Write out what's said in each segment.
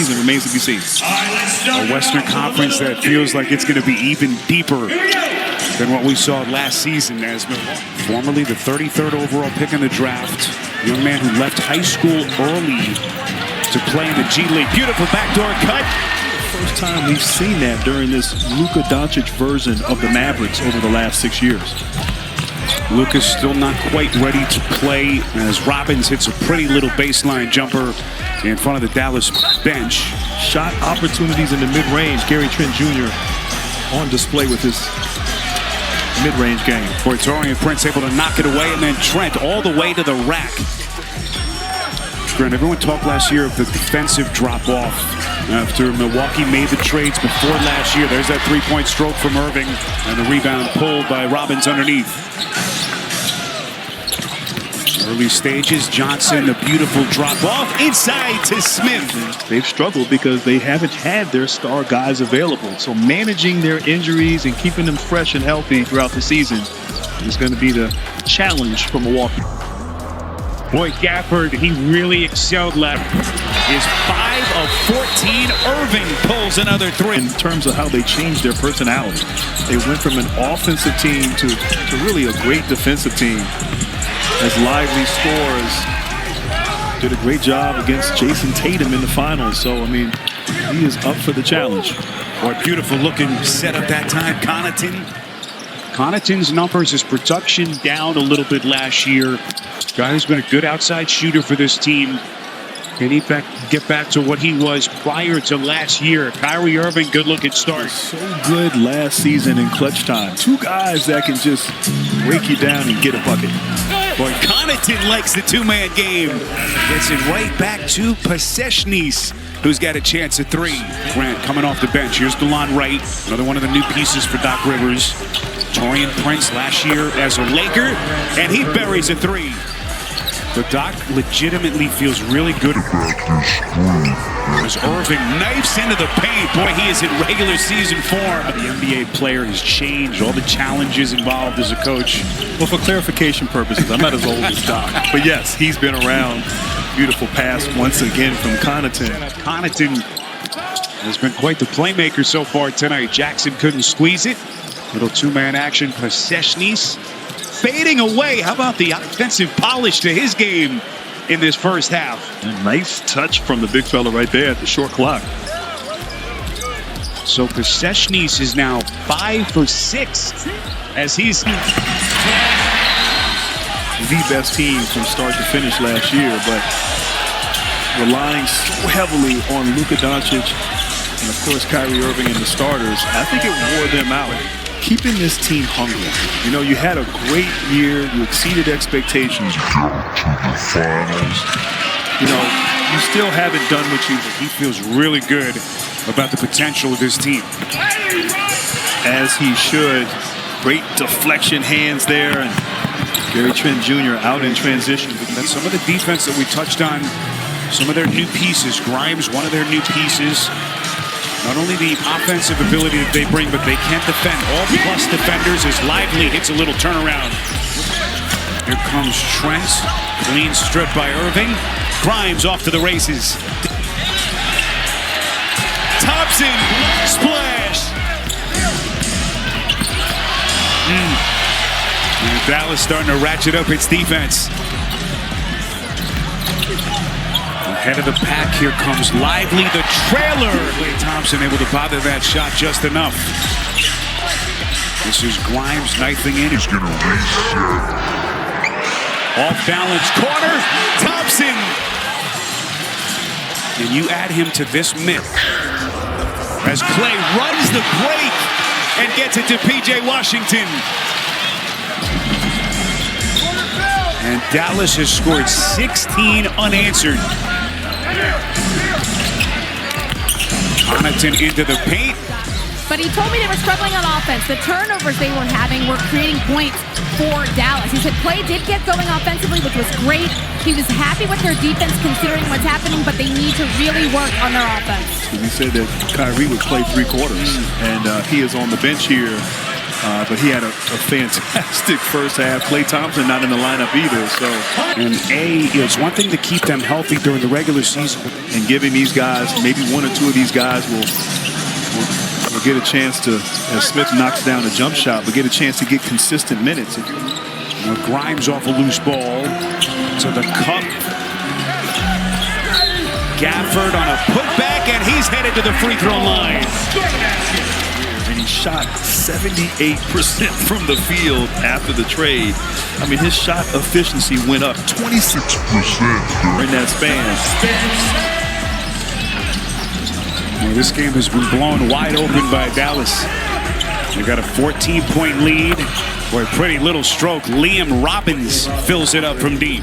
season remains to be seen. A Western Conference that feels like it's going to be even deeper than what we saw last season, as Milwaukee, formerly the 33rd overall pick in the draft, young man who left high school early to play in the G League. Beautiful backdoor cut. First time we've seen that during this Luka Doncic version of the Mavericks over the last 6 years. Luka's still not quite ready to play as Robbins hits a pretty little baseline jumper in front of the Dallas bench. Shot opportunities in the mid-range. Gary Trent Jr. on display with his mid-range game. Torian Prince able to knock it away, and then Trent all the way to the rack. Grant, everyone talked last year of the defensive drop-off after Milwaukee made the trades before last year. There's that three-point stroke from Irving, and the rebound pulled by Robbins underneath. Early stages, Johnson, the beautiful drop-off inside to Smith. They've struggled because they haven't had their star guys available. So managing their injuries and keeping them fresh and healthy throughout the season is going to be the challenge for Milwaukee. Boy, Gafford, he really excelled last. Is 5 of 14. Irving pulls another three. In terms of how they changed their personality, they went from an offensive team to really a great defensive team. As Lively scores, did a great job against Jason Tatum in the finals. So, I mean, he is up for the challenge. Boy, beautiful looking setup that time. Connaughton's numbers, his production down a little bit last year. Guy who's been a good outside shooter for this team. Can he get back to what he was prior to last year? Kyrie Irving, good looking start. So good last season in clutch time. Two guys that can just break you down and get a bucket. Boy, Connaughton likes the two-man game. Gets it right back to Pasechni's, who's got a chance at three. Grant coming off the bench. Here's DeLon Wright, another one of the new pieces for Doc Rivers. Torian Prince last year as a Laker, and he buries a three. But Doc legitimately feels really good as Irving knifes into the paint. Boy, he is in regular season form. The NBA player has changed, all the challenges involved as a coach. Well, for clarification purposes, I'm not as old as Doc. But yes, he's been around. Beautiful pass once again from Connaughton. Connaughton has been quite the playmaker so far tonight. Jackson couldn't squeeze it. Little two-man action. Pasechni's fading away. How about the offensive polish to his game in this first half? A nice touch from the big fella right there at the short clock. So Pasechni's is now 5 for 6 as he's the best team from start to finish last year, but relying so heavily on Luka Doncic and of course Kyrie Irving and the starters, I think it wore them out. Keeping this team hungry. You know, you had a great year. You exceeded expectations. You know, you still haven't done what you... He feels really good about the potential of this team. As he should. Great deflection hands there. And Gary Trent Jr. out in transition. That's some of the defense that we touched on. Some of their new pieces. Grimes, one of their new pieces. Not only the offensive ability that they bring, but they can defend. All plus defenders as Lively hits a little turnaround. Here comes Trent. Clean strip by Irving. Grimes off to the races. Thompson. Splash. And Dallas starting to ratchet up its defense. Head of the pack, here comes Lively, the trailer. Klay Thompson able to bother that shot just enough. This is Grimes knifing in. He's gonna reset. Off balance corner, Thompson. And you add him to this myth as Klay runs the break and gets it to P.J. Washington. And Dallas has scored 16 unanswered. Connaughton into the paint. But he told me they were struggling on offense. The turnovers they were having were creating points for Dallas. He said Klay did get going offensively, which was great. He was happy with their defense considering what's happening, but they need to really work on their offense. He said that Kyrie would play 3 quarters, and he is on the bench here But he had a fantastic first half. Klay Thompson not in the lineup either. So, and it's one thing to keep them healthy during the regular season, and giving these guys, maybe one or two of these guys will get a chance to, as Smith knocks down a jump shot, but get a chance to get consistent minutes. Grimes off a loose ball to the cup. Gafford on a putback, and he's headed to the free throw line. And he shot 78% from the field after the trade. I mean, his shot efficiency went up 26% in that span. Well, this game has been blown wide open by Dallas. They've got a 14-point lead for a pretty little stroke. Liam Robbins fills it up from deep.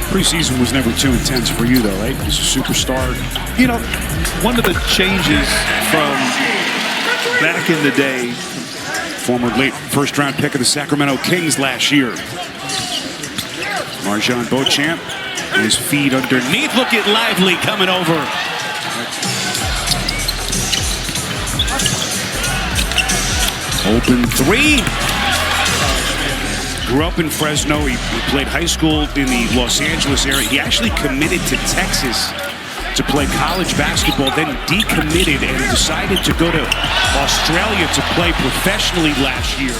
Preseason was never too intense for you, though, right? He's a superstar. You know, one of the changes from back in the day, former late first-round pick of the Sacramento Kings last year. Marjon Beauchamp, his feet underneath. Look at Lively coming over. Open three. Grew up in Fresno. He played high school in the Los Angeles area. He actually committed to Texas to play college basketball, then decommitted and decided to go to Australia to play professionally last year.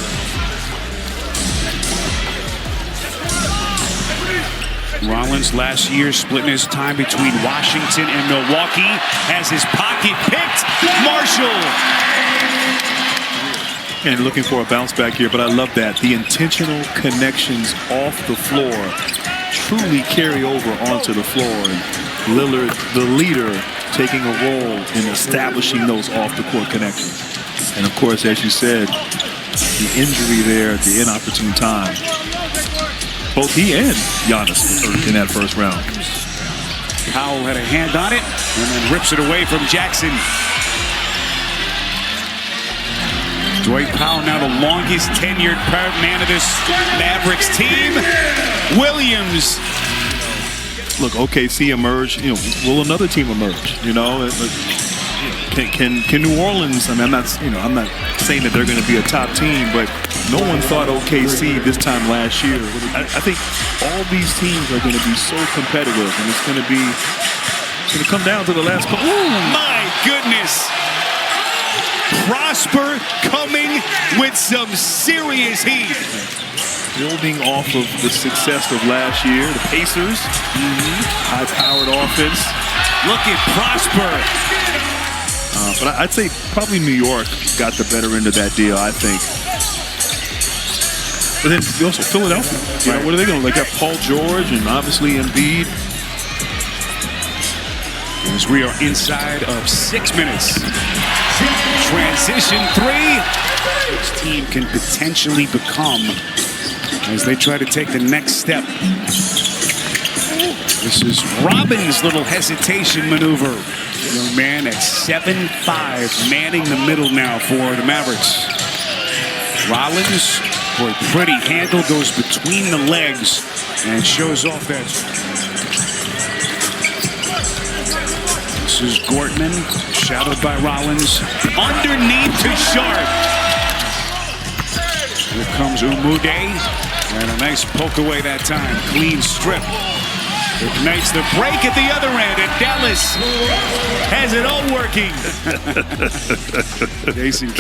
Rollins last year splitting his time between Washington and Milwaukee. Has his pocket picked. Marshall. And looking for a bounce back here, but I love that. The intentional connections off the floor truly carry over onto the floor. And Lillard, the leader, taking a role in establishing those off-the-court connections. And of course, as you said, the injury there at the inopportune time. Both he and Giannis were hurt in that first round. Powell had a hand on it and then rips it away from Jackson. Dwight Powell now the longest tenured man of this Mavericks team. Williams. Look, OKC emerged. You know, will another team emerge? You know, can New Orleans? I mean, I'm not saying that they're going to be a top team, but no one thought OKC this time last year. I think all these teams are going to be so competitive, and it's going to come down to the last couple. My goodness. Prosper coming with some serious heat. Building off of the success of last year, the Pacers, high-powered offense. Look at Prosper. But I'd say probably New York got the better end of that deal, I think. But then also Philadelphia. You know, what are they going to? They got Paul George and obviously Embiid. As we are inside of 6 minutes. Transition three. This team can potentially become as they try to take the next step. This is Robbins' little hesitation maneuver. Young man at 7'5", manning the middle now for the Mavericks. Rollins, for a pretty handle, goes between the legs and shows off that. This is Gortman, shadowed by Rollins. Underneath to Sharp. Here comes Umude. And a nice poke away that time. Clean strip. Ignites the break at the other end. And Dallas has it all working. Jason.